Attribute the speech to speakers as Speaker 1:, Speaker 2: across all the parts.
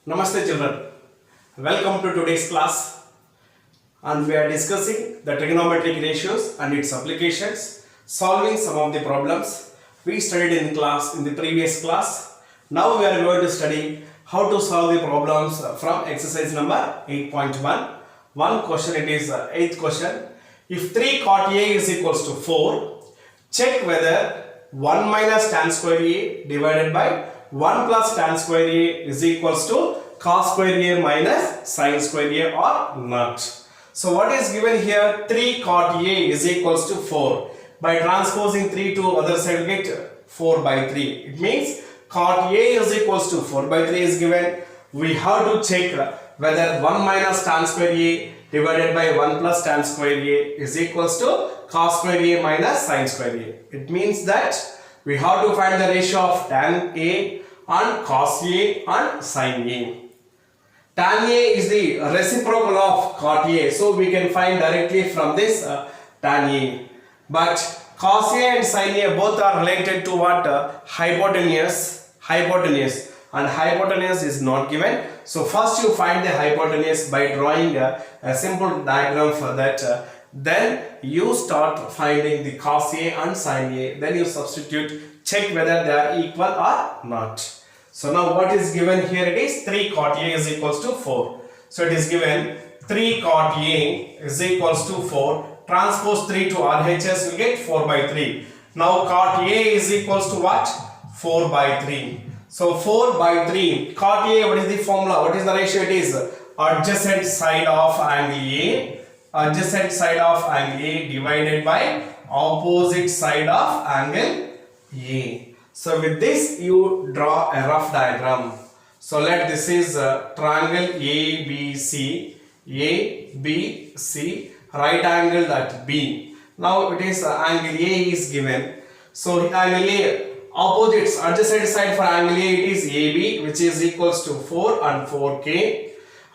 Speaker 1: Namaste children, welcome to today's class and we are discussing the trigonometric ratios and its applications, solving some of the problems we studied in the previous class. Now we are going to study how to solve the problems from exercise number 8.1. One question, it is 8th question. If 3 cot A is equals to 4, check whether 1 minus tan square A divided by 1 plus tan square A is equals to cos square A minus sin square A or not. So what is given here? 3 cot A is equals to 4. By transposing 3 to other side, we get 4 by 3. It means cot A is equals to 4 by 3 is given. We have to check whether 1 minus tan square A divided by 1 plus tan square A is equals to cos square A minus sin square A. It means that we have to find the ratio of tan A and cos A and sin A. Tan A is the reciprocal of cot A, so we can find directly from this tan A. But cos A and sin A both are related to what? Hypotenuse. And hypotenuse is not given. So first you find the hypotenuse by drawing a simple diagram for that. Then you start finding the cos A and sin A. Then you substitute, check whether they are equal or not. So now what is given here? It is 3 cot A is equals to 4. So it is given 3 cot A is equals to 4. Transpose 3 to RHS, we get 4 by 3. Now cot A is equals to what? 4 by 3. So 4 by 3. Cot A, what is the formula? What is the ratio? It is adjacent side of angle A. Adjacent side of angle A divided by opposite side of angle A. So with this you draw a rough diagram. So let this is triangle ABC, right angle at B. Now it is angle A is given. So angle A, opposites, adjacent side for angle A, it is AB, which is equals to 4 and 4K.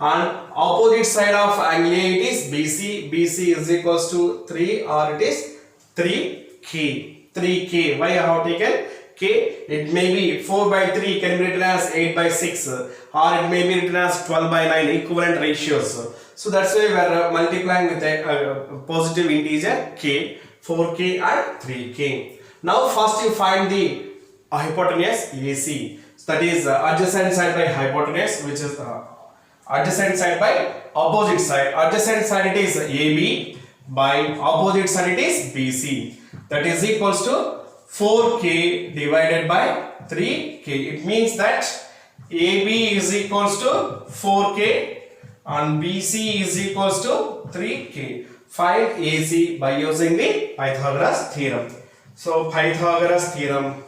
Speaker 1: And opposite side of angle A, it is BC. BC is equals to 3 or it is 3K. 3K. Why I have taken K? It may be 4 by 3 can be written as 8 by 6 or it may be written as 12 by 9, equivalent ratios. So that's why we are multiplying with a positive integer K, 4K and 3K. Now first you find the hypotenuse AC. So that is adjacent side by hypotenuse, which is adjacent side by opposite side. Adjacent side it is AB, by opposite side it is BC. That is equals to 4K divided by 3K. It means that AB is equals to 4K and BC is equals to 3K. Find AC by using the Pythagoras theorem. So Pythagoras theorem.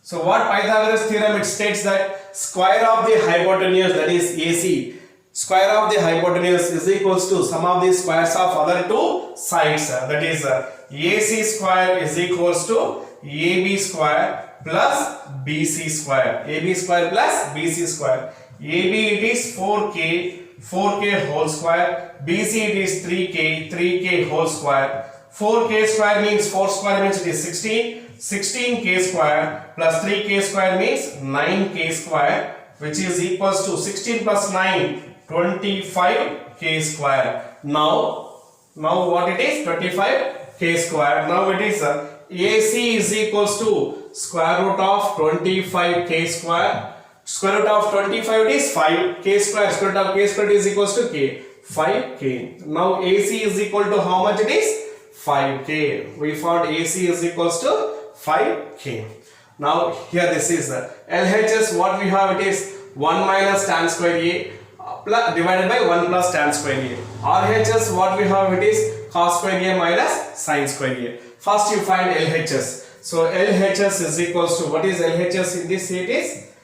Speaker 1: So what Pythagoras theorem? It states that square of the hypotenuse, that is AC, square of the hypotenuse is equals to sum of the squares of other two sides. That is AC square is equals to AB square plus BC square. AB square plus BC square. AB it is 4K whole square. BC it is 3K whole square. 4K square means 4 square means it is 16. 16K square plus 3K square means 9K square, which is equals to 16 plus 9, 25K square. Now what it is? 25K square. Now it is AC is equals to square root of 25K square. Square root of 25 is 5K square. Square root of K square is equals to K. 5K. Now AC is equal to how much it is? 5K. We found AC is equals to 5K. Now here this is LHS. What we have, it is 1 minus tan square A divided by 1 plus tan square A. RHS, what we have, it is cos square A minus sin square A. First you find LHS. So LHS is equals to, what is LHS in this? It is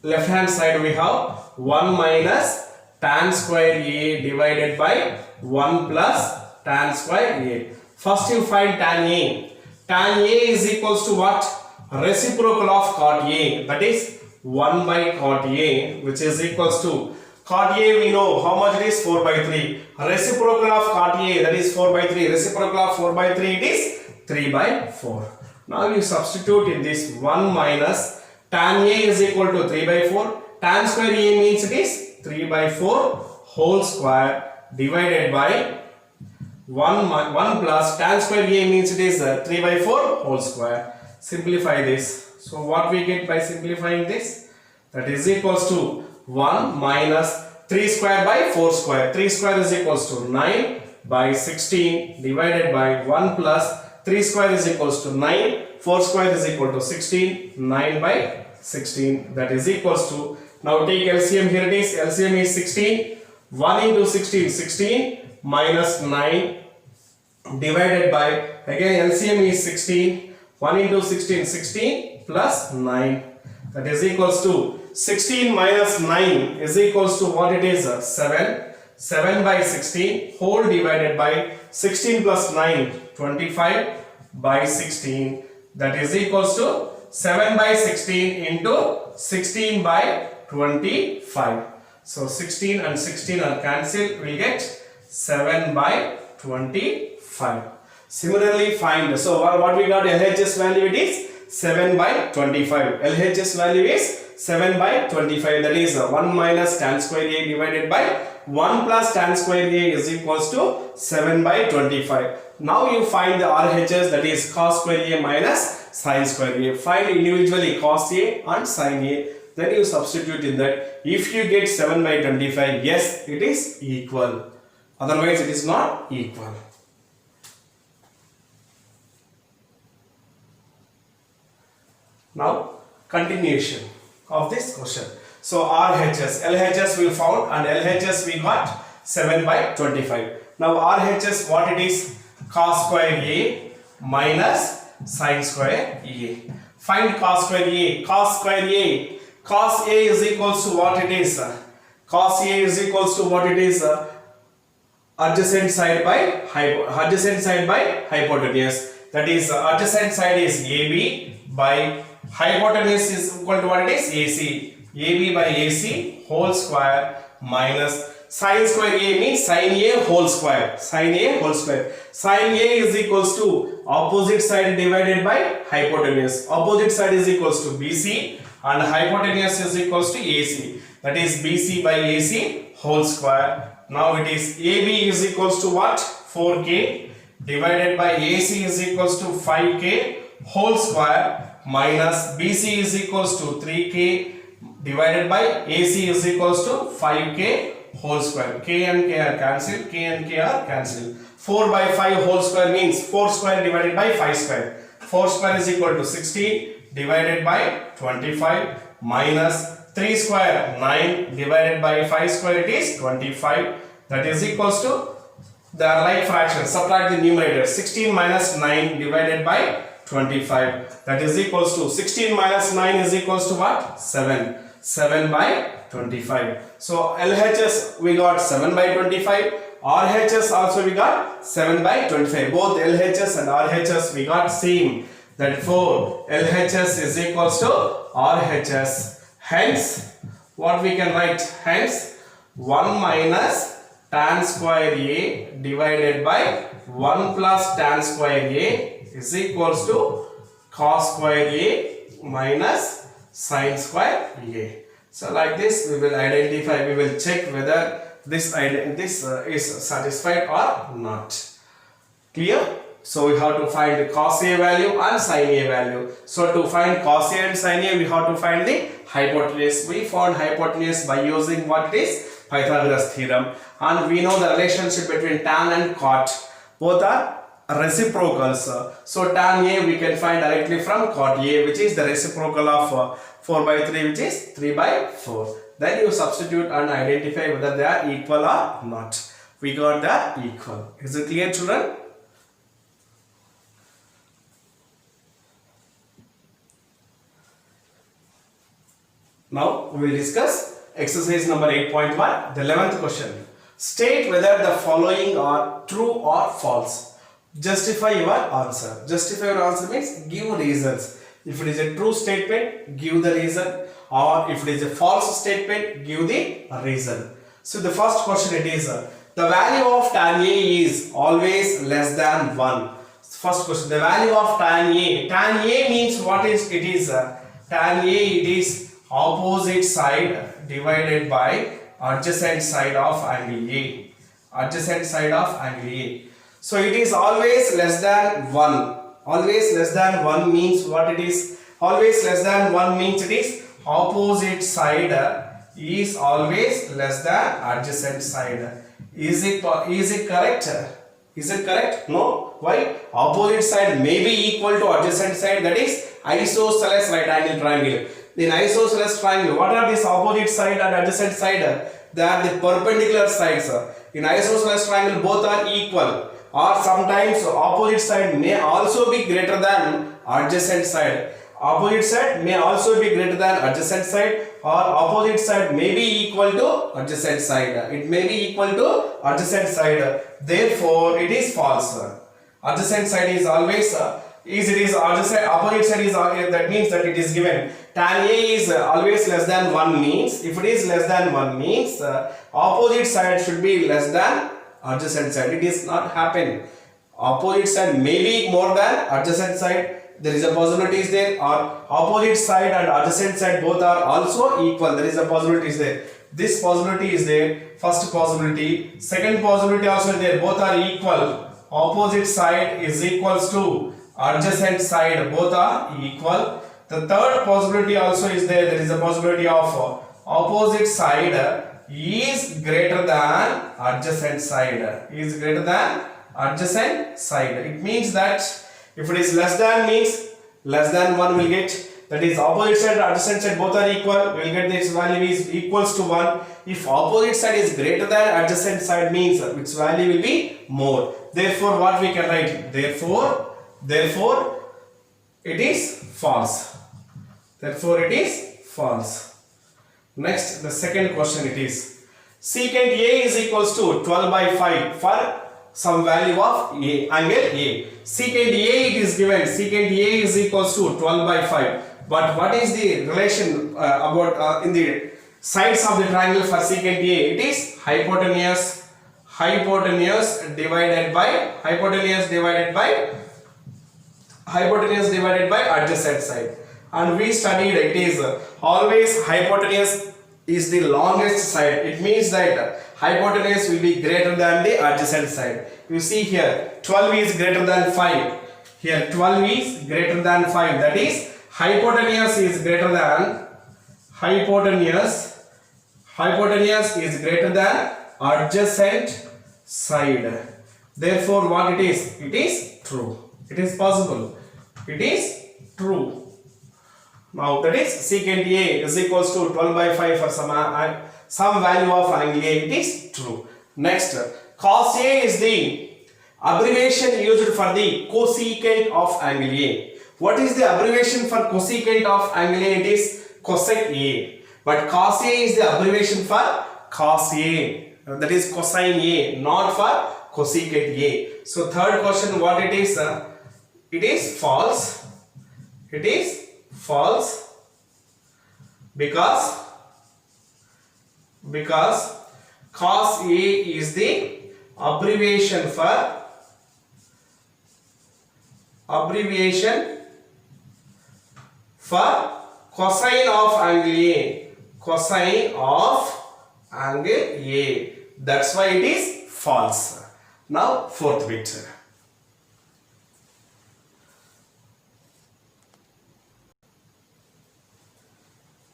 Speaker 1: left hand side we have 1 minus tan square A divided by 1 plus tan square A. First you find tan A. Tan A is equals to what? Reciprocal of cot A, that is 1 by cot A, which is equals to cot A, we know how much it is? 4 by 3. Reciprocal of cot A, that is 4 by 3. Reciprocal of 4 by 3, it is 3 by 4. Now you substitute in this 1 minus tan A is equal to 3 by 4. Tan square A means it is 3 by 4 whole square divided by 1 plus tan square A means it is 3 by 4 whole square. Simplify this. So what we get by simplifying this? That is equals to 1 minus 3 square by 4 square. 3 square is equals to 9 by 16 divided by 1 plus 3 square is equals to 9. 4 square is equal to 16. 9 by 16, that is equals to, now take LCM, here it is, LCM is 16, 1 into 16, 16 minus 9 divided by, again LCM is 16, 1 into 16, 16 plus 9, that is equals to 16 minus 9 is equals to what it is, 7, 7 by 16 whole divided by 16 plus 9, 25 by 16, that is equals to 7 by 16 into 16 by 25. So 16 and 16 are cancelled. We get 7 by 25. Similarly, find. So what we got? LHS value it is 7 by 25. LHS value is 7 by 25. That is 1 minus tan square A divided by 1 plus tan square A is equals to 7 by 25. Now you find the RHS, that is cos square A minus sin square A. Find individually cos A and sin A. Then you substitute in that. If you get 7 by 25, yes, it is equal. Otherwise, it is not equal. Now, continuation of this question. So, RHS, LHS we found, and LHS we got 7 by 25. Now, RHS, what it is? Cos square A minus sin square A. Find cos square A. Cos square A. Cos A is equals to what it is? Cos A is equals to what it is? Adjacent side by hypotenuse. That is adjacent side is AB by hypotenuse is equal to what it is? AC. AB by AC whole square minus sin square A means sin A whole square. Sin A whole square. Sin A is equals to opposite side divided by hypotenuse. Opposite side is equals to BC and hypotenuse is equals to AC. That is BC by AC whole square. Now it is AB is equals to what? 4K divided by AC is equals to 5K whole square minus BC is equals to 3K divided by AC is equals to 5K whole square. K and K are cancelled. K and K are cancelled. 4 by 5 whole square means 4 square divided by 5 square. 4 square is equal to 16 divided by 25 minus 3 square 9 divided by 5 square it is 25. That is equals to, they are like fractions. Subtract the numerator. 16 minus 9 divided by 25. That is equals to 16 minus 9 is equals to what? 7. 7 by 25. So LHS we got 7 by 25. RHS also we got 7 by 25. Both LHS and RHS we got same. Therefore LHS is equals to RHS. Hence what we can write? Hence 1 minus tan square A divided by 1 plus tan square A is equals to cos square A minus sin square A. So like this we will identify, we will check whether this is satisfied or not. Clear? So we have to find the cos A value and sin A value. So to find cos A and sin A we have to find the hypotenuse. We found hypotenuse by using what is Pythagoras theorem, and we know the relationship between tan and cot. Both are reciprocals. So tan A we can find directly from cot A, which is the reciprocal of 4 by 3, which is 3 by 4. Then you substitute and identify whether they are equal or not. We got that equal. Is it clear, children? Now we will discuss exercise number 8.1, the 11th question. State whether the following are true or false. Justify your answer. Justify your answer means give reasons. If it is a true statement, give the reason, or if it is a false statement, give the reason. So the first question it is, the value of tan A is always less than 1. First question, the value of tan A. Tan A means what is it is? tan A, it is opposite side divided by adjacent side of angle A. Adjacent side of angle A. So it is always less than 1. Always less than 1 means what it is? Always less than 1 means it is opposite side is always less than adjacent side. Is it correct? Is it correct? No. Why? Opposite side may be equal to adjacent side, that is isosceles right angle triangle. In isosceles triangle, what are these opposite side and adjacent side? They are the perpendicular sides. In isosceles triangle, both are equal, or sometimes opposite side may also be greater than adjacent side. Opposite side may also be greater than adjacent side, or opposite side may be equal to adjacent side. It may be equal to adjacent side. Therefore, it is false. Adjacent side is always opposite side is that means that it is given tan A is always less than 1 means, if it is less than 1 means opposite side should be less than adjacent side. It is not happen. Opposite side may be more than adjacent side. There is a possibility is there, or opposite side and adjacent side both are also equal. There is a possibility is there. This possibility is there. First possibility. Second possibility also is there. Both are equal. Opposite side is equals to adjacent side. Both are equal. The third possibility also is there. There is a possibility of opposite side is greater than adjacent side. Is greater than adjacent side. It means that if it is less than means less than 1 will get, that is opposite side and adjacent side both are equal, we will get this value is equals to 1. If opposite side is greater than adjacent side means its value will be more. Therefore what we can write? Therefore it is false. Therefore it is false. Next, the second question it is secant A is equals to 12 by 5 for some value of A, angle A. Secant A it is given, secant A is equals to 12 by 5. But what is the relation about in the sides of the triangle for secant A? It is hypotenuse divided by adjacent side. And we studied it is always hypotenuse is the longest side. It means that hypotenuse will be greater than the adjacent side. You see here 12 is greater than 5. Here 12 is greater than 5. That is hypotenuse is greater than is greater than adjacent side. Therefore what it is? It is true. It is possible. It is true. Now that is secant A is equals to 12 by 5 for some value of angle A. It is true. Next, cos A is the abbreviation used for the cosecant of angle A. What is the abbreviation for cosecant of angle A? It is cosec A. But cos A is the abbreviation for cos A. That is cosine A, not for cosecant A. So third question what it is? It is false. It is false because cos A is the abbreviation for cosine of angle A. Cosine of angle A. That's why it is false. Now fourth bit.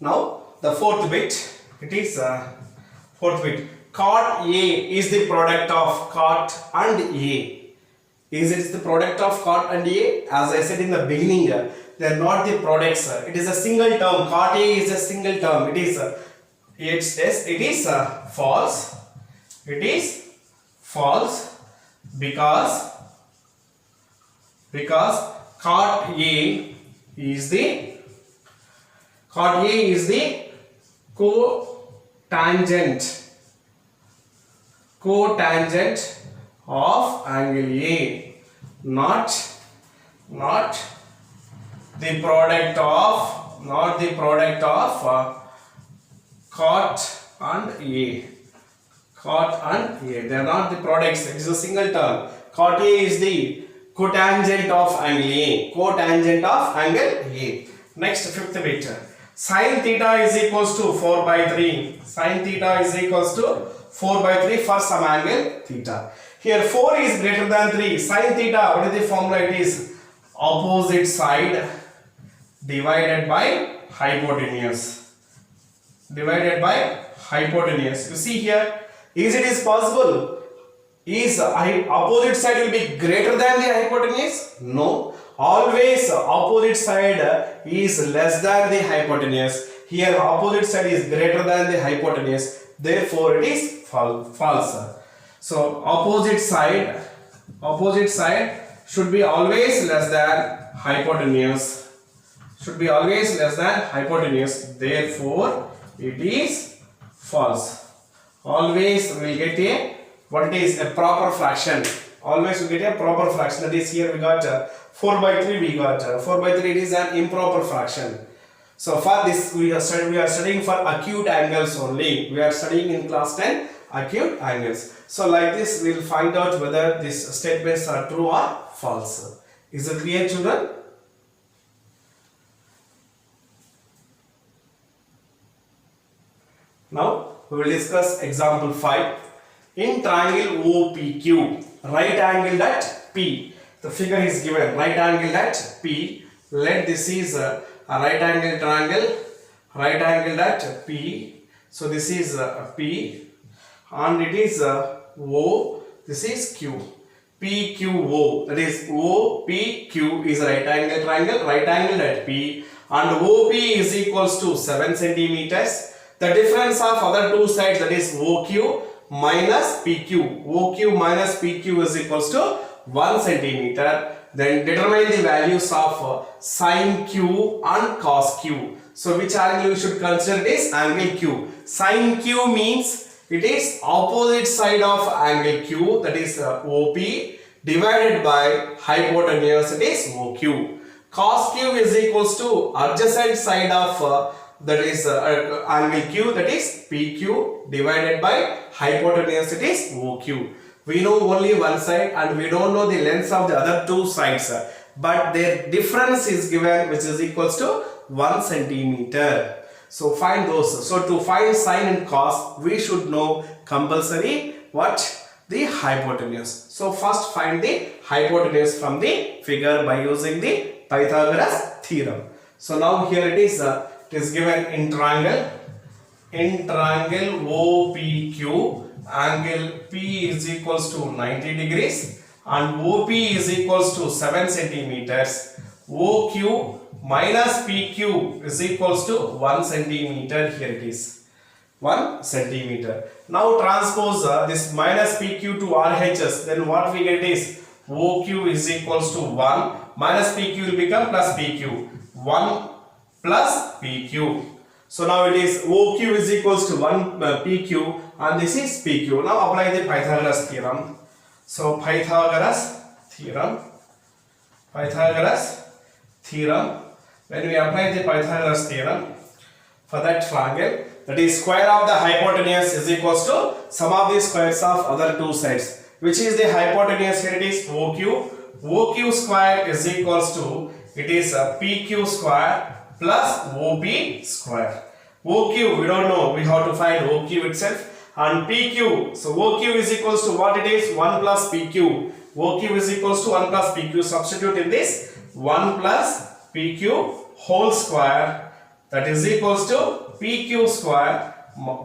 Speaker 1: Now the fourth bit, it is fourth bit. Cot A is the product of cot and A. Is it the product of cot and A? As I said in the beginning, they are not the products. It is a single term. Cot A is a single term. It is false. It is false because cot A is the cotangent of angle A, not the product of cot and A. Cot and A, they are not the products. It is a single term. Cot A is the cotangent of angle A. Cotangent of angle A. Next, fifth bit. Sin theta is equals to 4 by 3. Sin theta is equals to 4 by 3 for some angle theta. Here 4 is greater than 3. Sin theta, what is the formula? It is opposite side divided by hypotenuse. Divided by hypotenuse. You see here, is it is possible? Is opposite side will be greater than the hypotenuse? No. Always opposite side is less than the hypotenuse. Here opposite side is greater than the hypotenuse. Therefore it is false. So opposite side should be always less than hypotenuse. Should be always less than hypotenuse. Therefore it is false. Always we get a what it is a proper fraction. Always we get a proper fraction. That is, here we got 4 by 3. We got 4 by 3. It is an improper fraction. So for this we are studying for acute angles only. We are studying in class 10 acute angles. So like this we will find out whether these statements are true or false. Is it clear, children? Now we will discuss example 5. In triangle OPQ, right angle at P. The figure is given, right angle at P. Let this is a right angle triangle, right angle at P. So this is P and it is O. This is Q. PQO, that is OPQ is a right angle triangle, right angle at P, and OP is equals to 7 centimeters. The difference of other two sides, that is OQ minus PQ. OQ minus PQ is equals to 1 centimeter. Then determine the values of sin Q and cos Q. So which angle we should consider is angle Q. Sin Q means it is opposite side of angle Q, that is OP, divided by hypotenuse, it is OQ. Cos Q is equals to adjacent side of that is angle Q, that is PQ, divided by hypotenuse, it is OQ. We know only one side and we don't know the lengths of the other two sides, but their difference is given, which is equals to 1 centimeter. So find those. So to find sin and cos, we should know compulsory what? The hypotenuse. So first find the hypotenuse from the figure by using the Pythagoras theorem. So now here it is given in triangle OPQ, angle P is equals to 90 degrees and OP is equals to 7 centimeters. OQ minus PQ is equals to 1 centimeter. Here it is 1 centimeter. Now transpose this minus PQ to RHS, then what we get is OQ is equals to 1 minus PQ will become plus PQ, 1 plus PQ. So now it is OQ is equals to 1 PQ and this is PQ. Now apply the Pythagoras theorem. So Pythagoras theorem, when we apply the Pythagoras theorem for that triangle, that is square of the hypotenuse is equals to sum of the squares of other two sides. Which is the hypotenuse? Here it is OQ. OQ square is equals to, it is PQ square plus OP square. OQ we don't know, we have to find OQ itself, and PQ. So OQ is equals to what it is? 1 plus PQ. OQ is equals to 1 plus PQ. Substitute in this 1 plus PQ whole square, that is equals to PQ square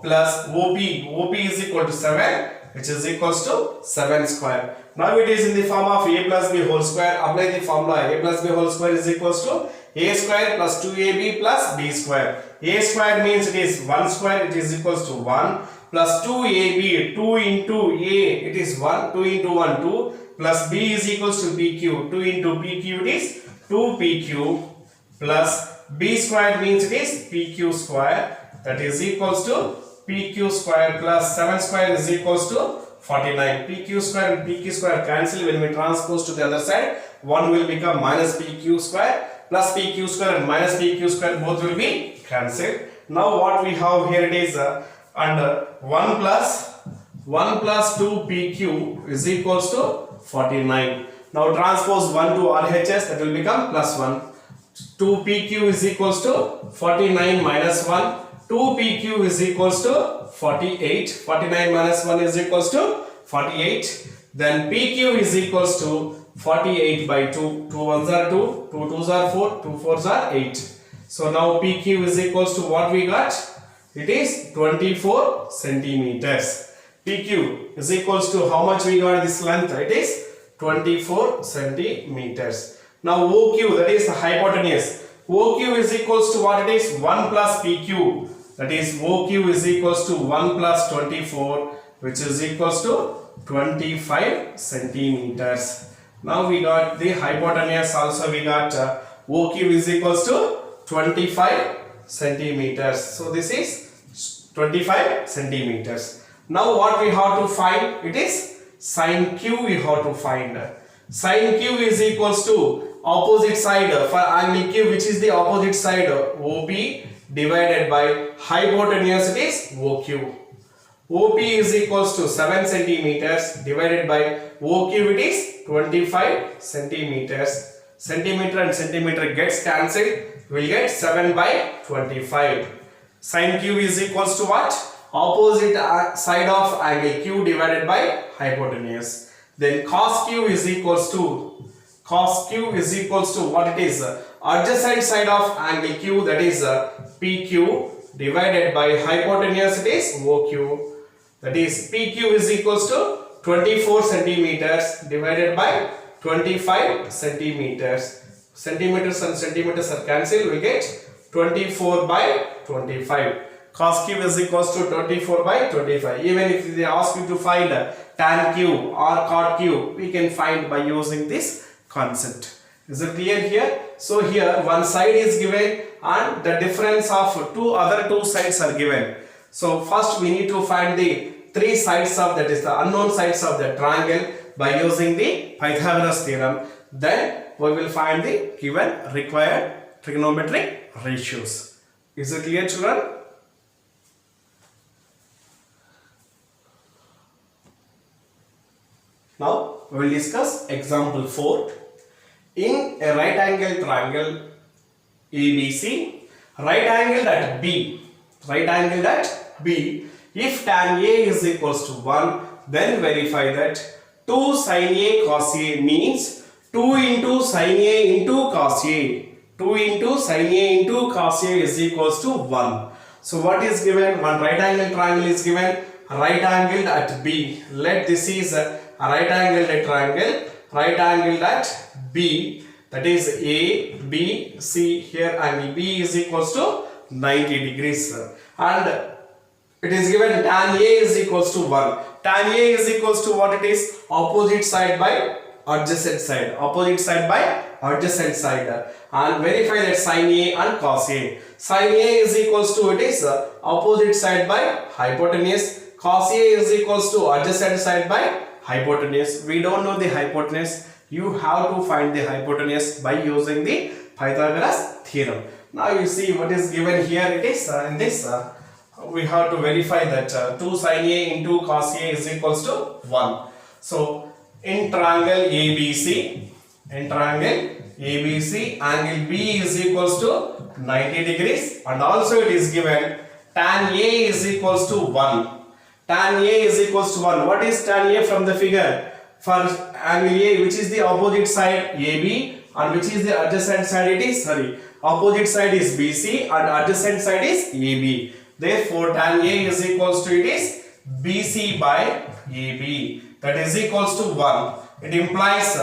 Speaker 1: plus OP. OP is equal to 7, which is equals to 7 square. Now it is in the form of A plus B whole square. Apply the formula. A plus B whole square is equals to A square plus 2AB plus B square. A square means it is 1 square, it is equals to 1, plus 2AB, 2 into A, it is 1, 2 into 1, 2, plus B is equals to PQ, 2 into PQ it is 2PQ, plus B square means it is PQ square, that is equals to PQ square plus 7 square is equals to 49. PQ square and PQ square cancel. When we transpose to the other side, 1 will become minus PQ square, plus PQ square and minus PQ square, both will be cancelled. Now what we have here, it is and 1 plus 2PQ is equals to 49. Now transpose 1 to RHS, that will become plus 1. 2PQ is equals to 49 minus 1. 2PQ is equals to 48. 49 minus 1 is equals to 48. Then PQ is equals to 48 by 2. 2 ones are 2, 2 twos are 4, 2 fours are 8. So now PQ is equals to what we got? It is 24 centimeters. PQ is equals to how much we got this length? It is 24 centimeters. Now OQ, that is the hypotenuse. OQ is equals to what it is? 1 plus PQ. That is OQ is equals to 1 plus 24, which is equals to 25 centimeters. Now we got the hypotenuse also, we got OQ is equals to 25 centimeters. So this is 25 centimeters. Now what we have to find? It is sin Q we have to find. Sin Q is equals to opposite side for angle Q, which is the opposite side OP divided by hypotenuse, it is OQ. OP is equals to 7 centimeters divided by OQ, it is 25 centimeters. Centimeter and centimeter gets cancelled. We will get 7 by 25. Sin Q is equals to what? Opposite side of angle Q divided by hypotenuse. Then cos Q is equals to what it is? Adjacent side of angle Q, that is PQ divided by hypotenuse, it is OQ. That is PQ is equals to 24 centimeters divided by 25 centimeters. Centimeters and centimeters are cancelled. We get 24 by 25. Cos Q is equals to 24 by 25. Even if they ask you to find tan Q or cot Q, we can find by using this concept. Is it clear here? So here one side is given and the difference of other two sides are given. So first we need to find the three sides of, that is the unknown sides of the triangle by using the Pythagoras theorem. Then we will find the given required trigonometric ratios. Is it clear, children? Now we will discuss example 4. In a right angle triangle ABC, right angled at B, if tan A is equals to 1, then verify that 2 sin A cos A means 2 into sin A into cos A. 2 into sin A into cos A is equals to 1. So what is given? One right angle triangle is given, right angled at B. Let this is a right angled triangle, right angled at B, that is A, B, C. Here angle B is equals to 90 degrees. And it is given tan A is equals to 1. Tan A is equals to what it is? Opposite side by adjacent side. Opposite side by adjacent side. And verify that sin A and cos A. Sin A is equals to, it is opposite side by hypotenuse. Cos A is equals to adjacent side by hypotenuse. We don't know the hypotenuse. You have to find the hypotenuse by using the Pythagoras theorem. Now you see what is given here. It is in this we have to verify that 2 sin A into cos A is equals to 1. So in triangle ABC, angle B is equals to 90 degrees, and also it is given tan A is equals to 1. Tan A is equals to 1. What is tan A from the figure? For angle A, which is the opposite side AB and which is the adjacent side, it is opposite side is BC and adjacent side is AB. Therefore tan A is equals to, it is BC by AB, that is equals to 1. It implies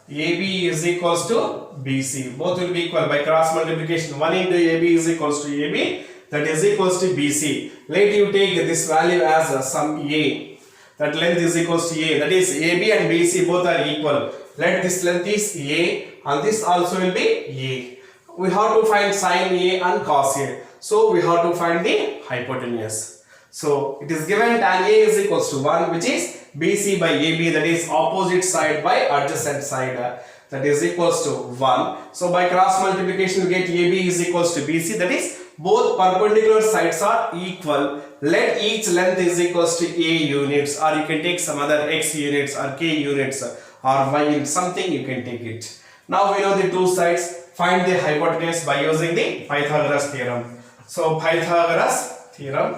Speaker 1: AB is equals to BC. Both will be equal by cross multiplication. 1 into AB is equals to AB, that is equals to BC. Let you take this value as some A. That length is equals to A. That is AB and BC both are equal. Let this length is A and this also will be A. We have to find sin A and cos A. So we have to find the hypotenuse. So it is given tan A is equals to 1, which is BC by AB, that is opposite side by adjacent side, that is equals to 1. So by cross multiplication we get AB is equals to BC, that is both perpendicular sides are equal. Let each length is equals to A units, or you can take some other X units or K units or Y units, something you can take it. Now we know the two sides. find the hypotenuse by using the Pythagoras theorem. So Pythagoras theorem.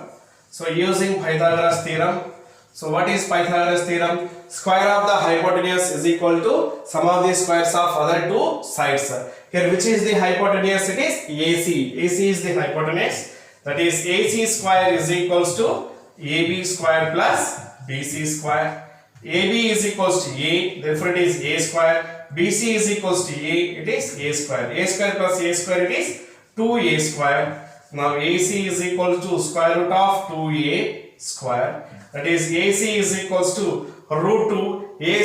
Speaker 1: So using Pythagoras theorem. So what is Pythagoras theorem? Square of the hypotenuse is equal to sum of the squares of other two sides. Here which is the hypotenuse? It is AC. AC is the hypotenuse. That is AC square is equals to AB square plus BC square. AB is equals to A, therefore it is A square. BC is equals to A, it is A square. A square plus A square, it is 2A square. Now AC is equal to square root of 2A square. That is AC is equals to root 2. A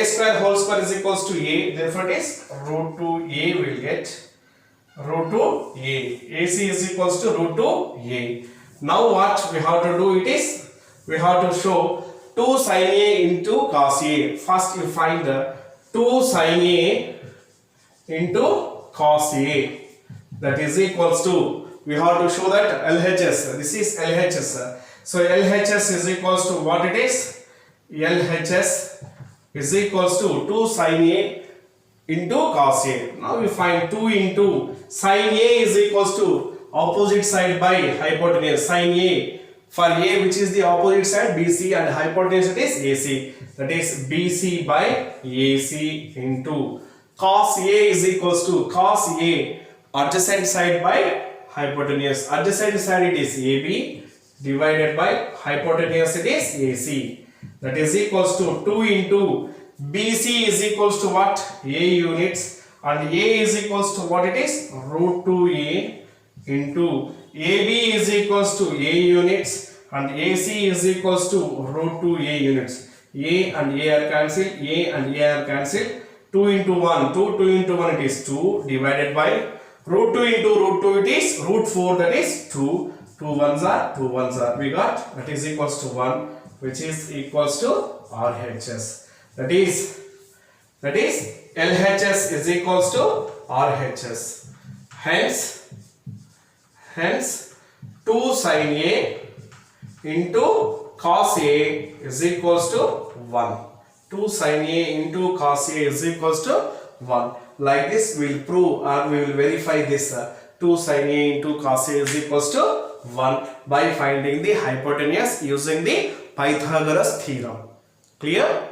Speaker 1: square whole square is equals to A, therefore it is root 2A will get root 2A. AC is equals to root 2A. Now what we have to do, it is we have to show 2 sin A into cos A. First you find 2 sin A into cos A. That is equals to, we have to show that LHS. This is LHS. So LHS is equals to what it is? LHS is equals to 2 sin A into cos A. Now we find 2 into sin A is equals to opposite side by hypotenuse. Sin A for A, which is the opposite side, BC, and hypotenuse it is AC. That is BC by AC into cos A is equals to cos A adjacent side by hypotenuse. Adjacent side it is AB divided by hypotenuse it is AC. That is equals to 2 into BC is equals to what? A units, and A is equals to what it is? Root 2A into AB is equals to A units, and AC is equals to root 2A units. A and A are cancelled, A and A are cancelled. 2 into 1, 2 into 1 it is 2 divided by root 2 into root 2 it is root 4, that is 2. 2 ones are 2 ones are. We got that is equals to 1, which is equals to RHS. That is LHS is equals to RHS. Hence 2 sin A into cos A is equals to 1. 2 sin A into cos A is equals to 1. Like this we will prove, or we will verify this 2 sin A into cos A is equals to 1 by finding the hypotenuse using the Pythagoras theorem. Clear?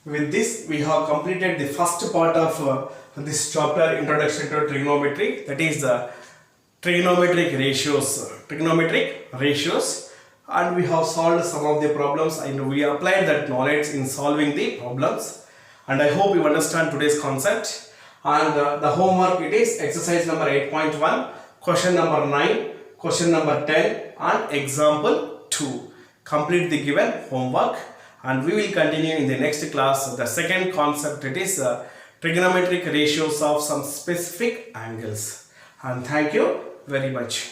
Speaker 1: With this we have completed the first part of this chapter, Introduction to Trigonometry, that is the trigonometric ratios, and we have solved some of the problems and we applied that knowledge in solving the problems, and I hope you understand today's concept. And the homework, it is exercise number 8.1, question number 9, question number 10 and example 2. Complete the given homework, and we will continue in the next class. The second concept, it is trigonometric ratios of some specific angles. And thank you very much.